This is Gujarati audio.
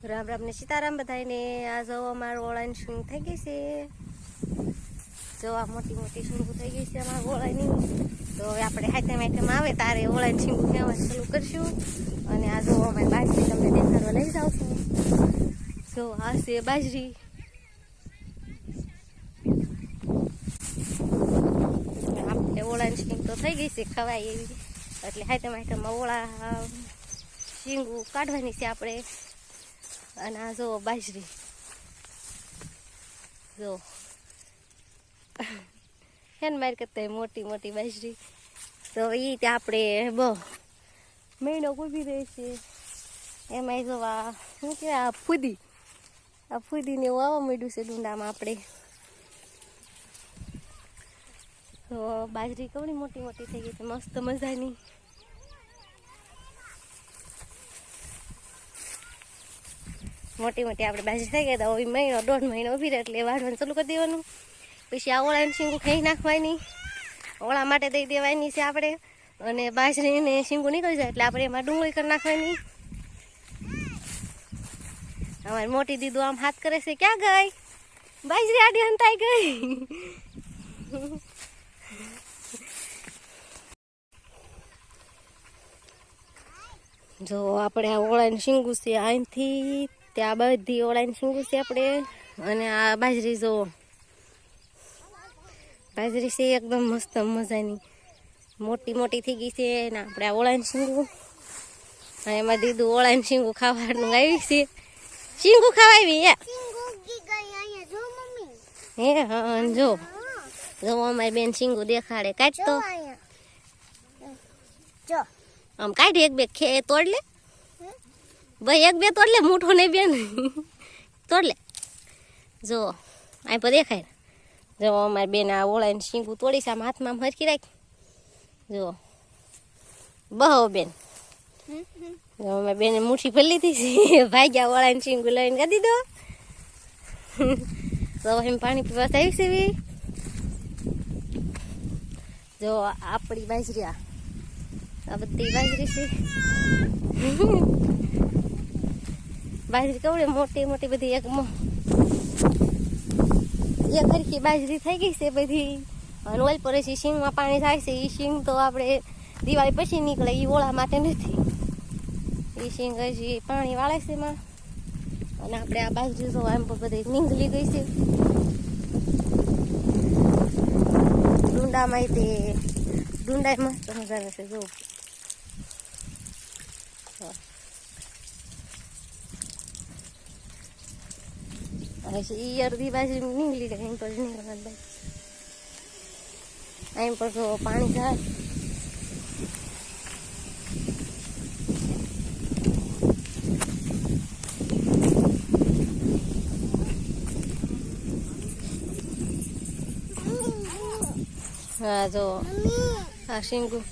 રામ રામ ને સીતારામ બધાને। આ જો અમારું ઓળાની શૂંગ થઈ ગઈ છે। જો આ મોટી મોટી શૂંગું થઈ ગઈ છે અમારા ઓળાની। તો હવે આપણે હાથેમાં આવે તારે ઓળાની શીંગું કહેવાનું ચાલુ કરશું। અને આ જો અમારી બાજરી તમને દેખાડવા લઈ જાઉં છું। જો આ છે બાજરી। આપણે ઓળાની શીંગ તો થઈ ગઈ છે ખવાય એવી, એટલે હાથેમાં ઓળા શીંગું કાઢવાની છે આપણે। અને આ જો બાજરી જો હેન માર કરતા મોટી મોટી બાજરી। તો એ ત્યાં આપણે બહુ મહિનો ઉભી રહે છે। એમાં જો આ શું કહેવાય આ ફૂદીને એવું આવવા માંડ્યું છે ડુંડામાં આપણે। તો બાજરી કેવડી મોટી મોટી થઈ ગઈ છે, મસ્ત મજાની। મોટી મોટી આપણે બાજરી થઈ ગયા, તો હવે મહિનો દોઢ મહિનો ઉભી રહે એટલે વાઢવાનું ચાલુ કરી દેવાનું। પછી આ ઓળાની શીંગું ખાઈ નાખવાની, ઓળા માટે દઈ દેવાની છે આપણે। અને બાજરીને શીંગું નીકળી જાય એટલે આપણે એમાં ડુંગળી કરી નાખવાની। અમારી મોટી દીદુ આમ હાથ કરે છે, ક્યાં ગઈ બાજરી? આડી હંતાઈ ગઈ। જો આપણે આ ઓળાની શીંગું છે, અહીંથી ત્યાં બધી ઓળાની શીંગું છે આપણે। અને આ બાજરી જો બાજરી છે એકદમ મસ્ત મજાની, મોટી મોટી થઈ ગઈ છે। ને આપણે આ ઓળાની શીંગું, અને એમાં દીદુ ઓળાની શીંગું ખાવાનું આવી છે। શીંગું ખાવાવી હે? હા જો જો અમારી બેન શીંગું દેખાડે, કાઢ તો આમ કાઢ, એક બે તોડ લે ભાઈ, એક બે તોડ લે, મૂઠો નહીં બેન તોડ લે। જો આ પર દેખાય, જો અમારી બેન આ ઓળાની શીંગું તોડી છે, આમ હાથમાં આમ હરખી રાખ। જો બહુ બેન, જો અમારી બેને મુઠ્ઠી ભરી લીધી છે, ભાગ્યા ઓળાની શીંગું લઈને કાઢી દો। તો એમ પાણી પીવા આવી છે। જો આપણી બાજરી, આ બધી બાજરી છે। બાજરી કેવડી મોટી મોટી બધી એક હરખી બાજરી થઈ ગઈ છે બધી। અને ઓલ પર શીંગમાં પાણી થાય છે, એ શીંગ તો આપણે દિવાળી પછી નીકળે, એ ઓળા માટે નથી। એ શીંગ હજી પાણી વાળે છે એમાં। અને આપણે આ બાજરી તો આમ પર બધી નીંગલી ગઈ છે ડુંડામાં। તે ડુંડા મસ્ત મજાના છે જો। એ અડધી બાજરી નીકળી ગઈ, એમ પર નીકળવા એમ પર તો પાણી જાય। હા જો આ શીંગું